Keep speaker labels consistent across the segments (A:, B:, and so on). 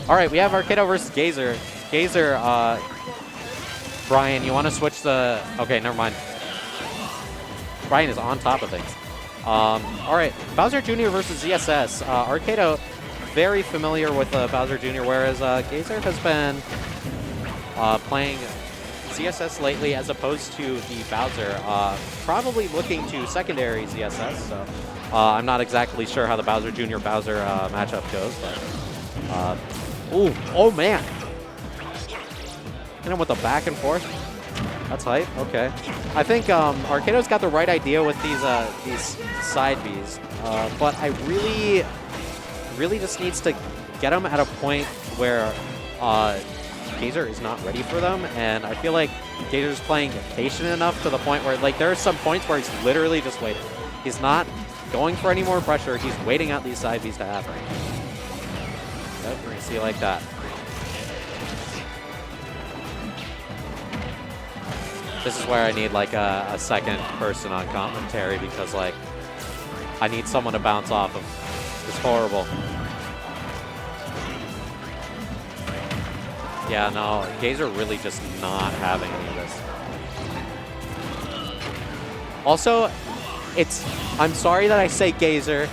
A: All right, we have Arcato versus Geyser. Geyser, Brian, you want to switch the... Okay, never mind. Brian is on top of things. All right, Bowser Jr. versus ZSS. Arcato, very familiar with Bowser Jr., whereas Geyser has been playing ZSS lately as opposed to the Bowser. Probably looking to secondary ZSS, so I'm not exactly sure how the Bowser Jr. Bowser matchup goes, but... ooh, oh man! Hit him with a back and forth. That's hype. Okay. I think Arcato's got the right idea with these side Bs, but I really just needs to get him at a point where Geyser is not ready for them, and I feel like Geyser's playing patient enough to the point where, like, there are some points where he's literally just waiting. He's not going for any more pressure. He's waiting out these side Bs to happen. Yep, we're gonna see like that. This is where I need like a second person on commentary because like I need someone to bounce off of. It's horrible. Yeah, no, Geyser really just not having any of this. Also, I'm sorry that I say Geyser.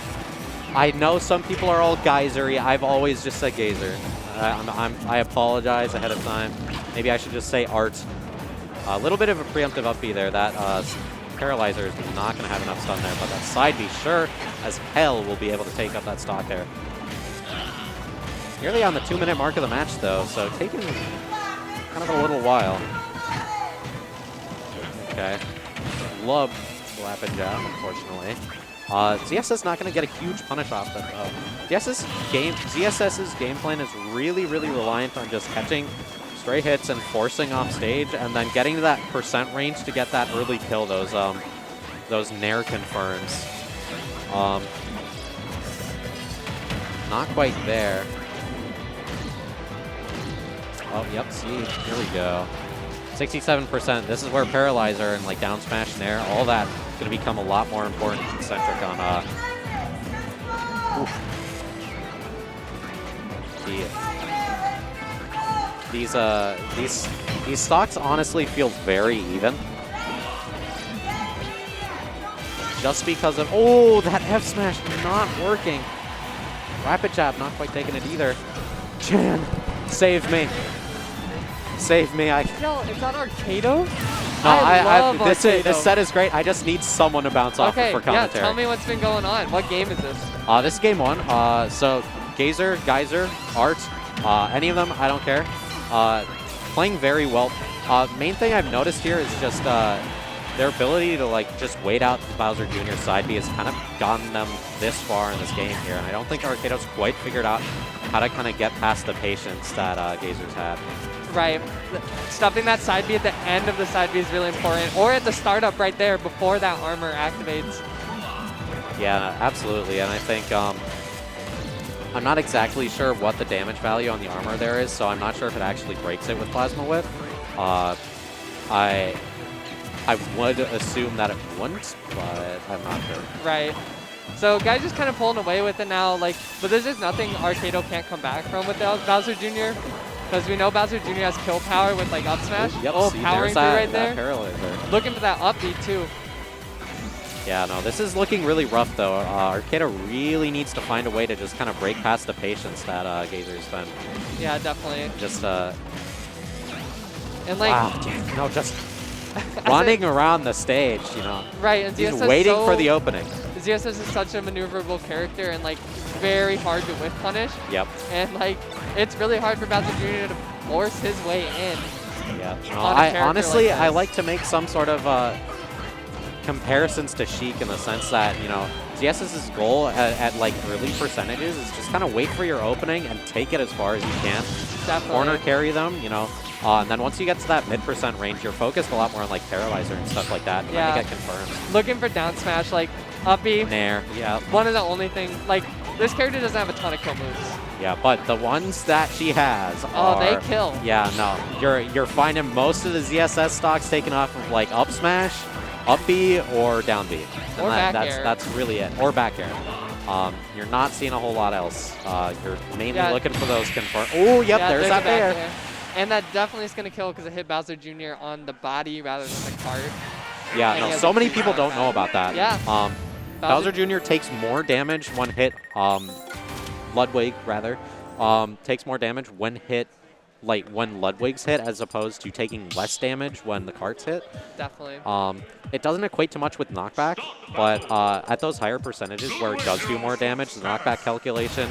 A: I know some people are all Geyser-y. I've always just said Geyser. I apologize ahead of time. Maybe I should just say Art. A little bit of a preemptive up B there. That Paralyzer is not going to have enough stun there, but that side B sure as hell will be able to take up that stock there. Nearly on the 2-minute mark of the match, though, so taking kind of a little while. Okay. Love slap and jab, unfortunately. ZSS not going to get a huge punish off that, though. ZSS's game plan is really, really reliant on just catching stray hits and forcing off stage, and then getting to that percent range to get that early kill, those Nair confirms. Not quite there. Oh, yep, see, here we go. 67%. This is where Paralyzer and like down smash Nair, all that is going to become a lot more important and centric on these stocks honestly feel very even. Just because of that F smash not working. Rapid jab not quite taking it either. Chan, save me. Save me.
B: Yo, is that Arcato?
A: No, this set is great. I just need someone to bounce off of for commentary.
B: Yeah, tell me what's been going on. What game is this?
A: This is game 1. So Geyser, Art, any of them, I don't care. Playing very well. Main thing I've noticed here is just their ability to like just wait out Bowser Jr. side B has kind of gotten them this far in this game here, and I don't think Arcato's quite figured out how to kind of get past the patience that Geyser's had.
B: Right. Stuffing that side B at the end of the side B is really important, or at the startup right there before that armor activates.
A: Yeah, absolutely, and I think I'm not exactly sure what the damage value on the armor there is, so I'm not sure if it actually breaks it with Plasma Whip. I would assume that it wouldn't, but I'm not sure.
B: Right. So guys just kind of pulling away with it now, like, but there's just nothing Arcato can't come back from with Bowser Jr. Because we know Bowser Jr. has kill power with like up smash.
A: Yep, see,
B: powering through right there.
A: Paralyzer.
B: Looking for that up B too.
A: Yeah, no, this is looking really rough though. Arcato really needs to find a way to just kind of break past the patience that Geyser's been.
B: Yeah, definitely.
A: Just
B: and like,
A: wow, no, just running around the stage, you know.
B: Right, and
A: he's waiting for the opening.
B: ZSS is such a maneuverable character and like very hard to whiff punish.
A: Yep.
B: And like it's really hard for Bowser Jr. to force his way in.
A: Yeah. No, I honestly I like to make some sort of comparisons to Sheik in the sense that, you know, ZSS's goal at like early percentages is just kind of wait for your opening and take it as far as you can.
B: Definitely.
A: Corner carry them, you know. And then once you get to that mid% range, you're focused a lot more on like Paralyzer and stuff like that. And then you get confirmed.
B: Looking for down smash, like up B.
A: Nair, yeah.
B: One of the only things, like this character doesn't have a ton of kill moves.
A: Yeah, but the ones that she has are,
B: they kill.
A: Yeah, no. You're finding most of the ZSS stocks taken off of like up smash, up B, or down B.
B: Or back air.
A: That's really it. Or back air. You're not seeing a whole lot else. You're mainly
B: Yeah.
A: looking for those confirm. Oh, yep,
B: Yeah,
A: there's
B: a
A: that
B: back
A: there.
B: And that definitely is going to kill because it hit Bowser Jr. on the body rather than the cart.
A: Yeah,
B: And
A: no,
B: he has
A: so
B: a
A: many
B: huge
A: people don't know
B: knockback.
A: about that.
B: Yeah.
A: Bowser Jr. takes more damage when hit, Ludwig, rather, takes more damage when hit, like when Ludwig's hit, as opposed to taking less damage when the cart's hit.
B: Definitely.
A: It doesn't equate to much with knockback, but at those higher percentages where it does do more damage, the knockback calculation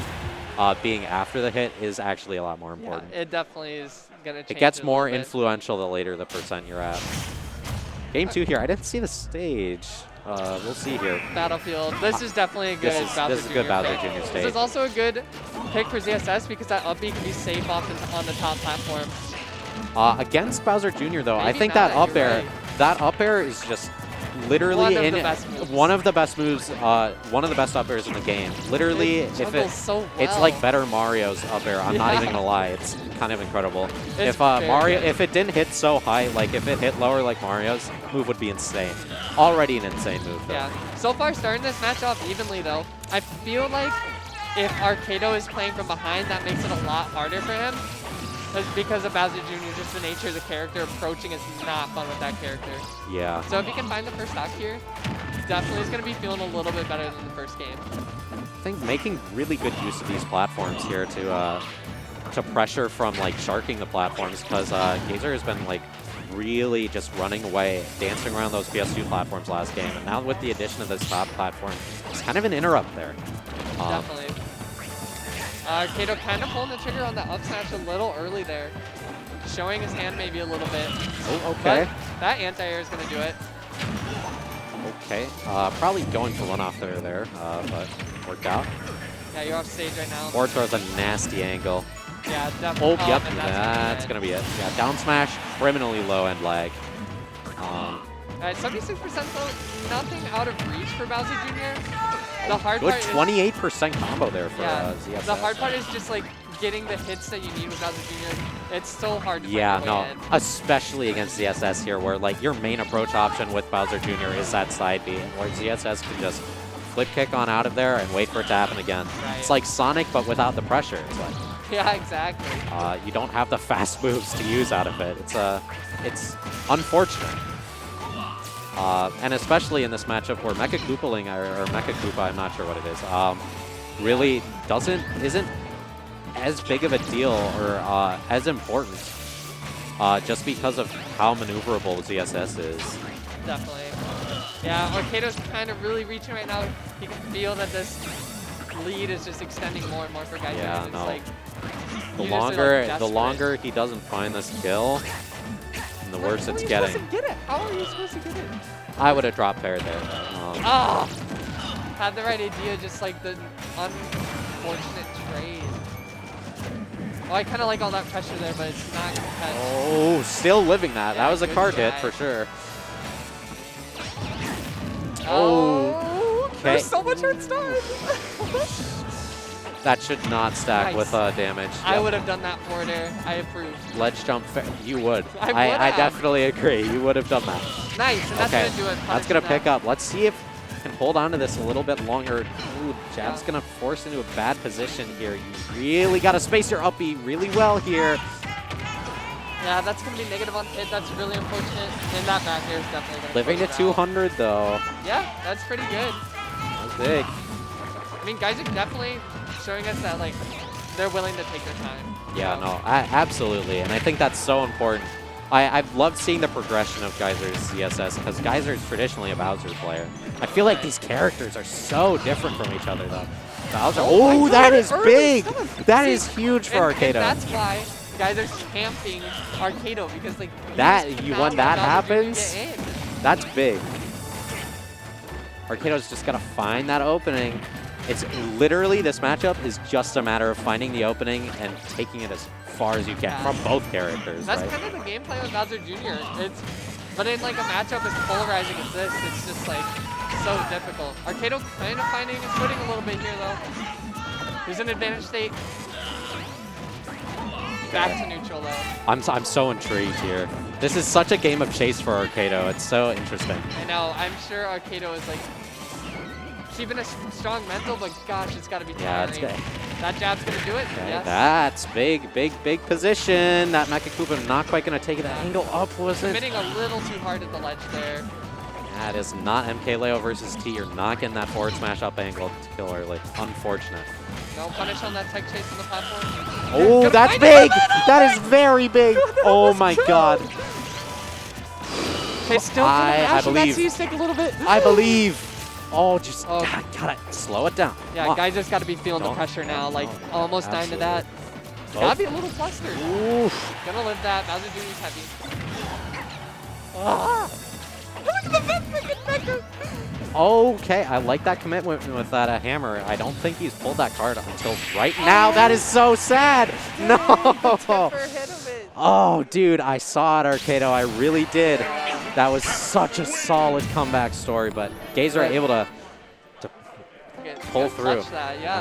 A: being after the hit is actually a lot more important.
B: Yeah, it definitely is going to change.
A: It gets
B: a
A: more
B: little bit.
A: influential the later the percent you're at. Game 2 here. I didn't see the stage. We'll see here.
B: Battlefield. This is definitely a good Bowser
A: This is a good
B: Jr.
A: Bowser
B: pick.
A: Jr. stage.
B: This is also a good pick for ZSS because that up B can be safe off on the top platform.
A: Against Bowser Jr. though, I
B: Maybe
A: think
B: not,
A: that up
B: you're
A: air,
B: right.
A: that up air is just literally
B: One of the best moves.
A: one of the best up airs in the game. Literally,
B: It
A: if
B: juggles so well.
A: it's like better Mario's up air. I'm not even gonna lie, it's kind of incredible.
B: It's
A: If
B: very
A: Mario,
B: good.
A: if it didn't hit so high, like if it hit lower like Mario's, move would be insane. Already an insane move though.
B: Yeah. So far, starting this match off evenly though, I feel like if Arcato is playing from behind, that makes it a lot harder for him. Because of Bowser Jr., just the nature of the character, approaching is not fun with that character.
A: Yeah.
B: So if he can find the first stock here, definitely is going to be feeling a little bit better than the first game.
A: I think making really good use of these platforms here to pressure from like sharking the platforms, because Geyser has been like really just running away, dancing around those PS2 platforms last game, and now with the addition of this top platform, it's kind of an interrupt there.
B: Definitely. Arcato kind of pulling the trigger on the up smash a little early there, showing his hand maybe a little bit.
A: Oh, okay.
B: But that anti-air is going to do it.
A: Okay. Probably going for one off there, but worked out.
B: Yeah, you're off stage right now.
A: Or throws a nasty angle.
B: Yeah, definitely.
A: Oh, yep,
B: and
A: that's going to be it. Yeah, down smash, criminally low end lag.
B: All right, 76% though, nothing out of reach for Bowser Jr. The hard
A: Good
B: part
A: 28% combo there for
B: yeah,
A: ZSS.
B: the hard part is just like getting the hits that you need with Bowser Jr. It's so hard to
A: Yeah,
B: find
A: no,
B: a way in.
A: especially against ZSS here, where like your main approach option with Bowser Jr. is that side B, and where ZSS can just flip kick on out of there and wait for it to happen again.
B: Right.
A: It's like Sonic, but without the pressure. It's like
B: Yeah, exactly.
A: you don't have the fast moves to use out of it. It's unfortunate. And especially in this matchup where Mecha Koopaling, or Mecha Koopa, I'm not sure what it is, really isn't as big of a deal or as important just because of how maneuverable ZSS is.
B: Definitely. Yeah, Arcato's kind of really reaching right now. You can feel that this lead is just extending more and more for Geyser.
A: Yeah,
B: It's
A: no.
B: like
A: The
B: users are, like,
A: longer
B: desperate.
A: he doesn't find this kill, and the worse
B: How
A: it's
B: are you
A: getting.
B: supposed to get it? How are you supposed to get it?
A: I would have dropped pair there.
B: Ah! Had the right idea, just like the unfortunate trade. Oh, I kind of like all that pressure there, but it's not gonna catch.
A: Oh, still living that.
B: Yeah,
A: That was a
B: good
A: card hit
B: try.
A: for sure.
B: Oh,
A: Okay.
B: there's so much hurt start.
A: That should not stack
B: Nice.
A: with damage.
B: I
A: Yep.
B: would have done that for there. I approve.
A: Ledge jump. You would.
B: I would
A: I
B: have.
A: definitely agree. You would have done that.
B: Nice, and that's
A: Okay.
B: gonna do it.
A: That's going to pick up. Let's see if he can hold on to this a little bit longer. Ooh, jab's
B: Yeah.
A: going to force into a bad position here. You really got to space your up B really well here.
B: Yeah, that's gonna be negative on hit. That's really unfortunate. And that back air is definitely gonna
A: Living to
B: close it out.
A: 200 though.
B: Yeah, that's pretty good.
A: That's big.
B: I mean, guys are definitely showing us that like they're willing to take their time.
A: Yeah, no, absolutely. And I think that's so important. I've loved seeing the progression of Geyser's CSS because Geyser is traditionally a Bowser player. I feel like these characters are so different from each other though. Bowser,
B: Oh
A: oh,
B: my
A: that
B: God,
A: is
B: early
A: big.
B: stuff.
A: That
B: See,
A: is huge for
B: and
A: Arcato.
B: that's why guys are camping Arcato because like
A: When that happens,
B: get in.
A: that's big. Arcato's just gotta find that opening. It's literally, this matchup is just a matter of finding the opening and taking it as far as you can
B: Yeah.
A: from both characters,
B: That's
A: right?
B: kind of the gameplay with Bowser Jr. But in like a matchup as polarizing as this, it's just like so difficult. Arcato kind of finding his footing a little bit here though. He's in advantage state. Back to neutral though.
A: I'm so intrigued here. This is such a game of chase for Arcato. It's so interesting.
B: I know. I'm sure Arcato is like keeping a strong mental, but gosh, it's got to be
A: Yeah,
B: tiring.
A: it's good.
B: That jab's going to do it.
A: Okay,
B: Yes.
A: that's big position. That Mecha Koopa not quite going to take it. That angle up wasn't.
B: Committing a little too hard at the ledge there.
A: That is not MKLeo versus T. You're not getting that forward smash up angle to kill early. Unfortunate.
B: No punish on that tech chase on the platform.
A: Oh, that's big. That is very big. Oh my god.
B: Okay, still
A: I believe.
B: that C-stick a little bit.
A: I believe. Oh, just
B: Oh.
A: gotta slow it down.
B: Yeah, Geyser's got to be feeling the pressure now, like almost dying to that. Gotta be a little flustered.
A: Oof.
B: Gonna live that. Bowser Jr.'s heavy. Ah! Look at the vent freaking Becker!
A: Okay, I like that commitment with that hammer. I don't think he's pulled that card until right now. That is so sad. No. Oh, dude, I saw it, Arcato. I really did. That was such a solid comeback story, but Geyser able to pull through.
B: That, yeah.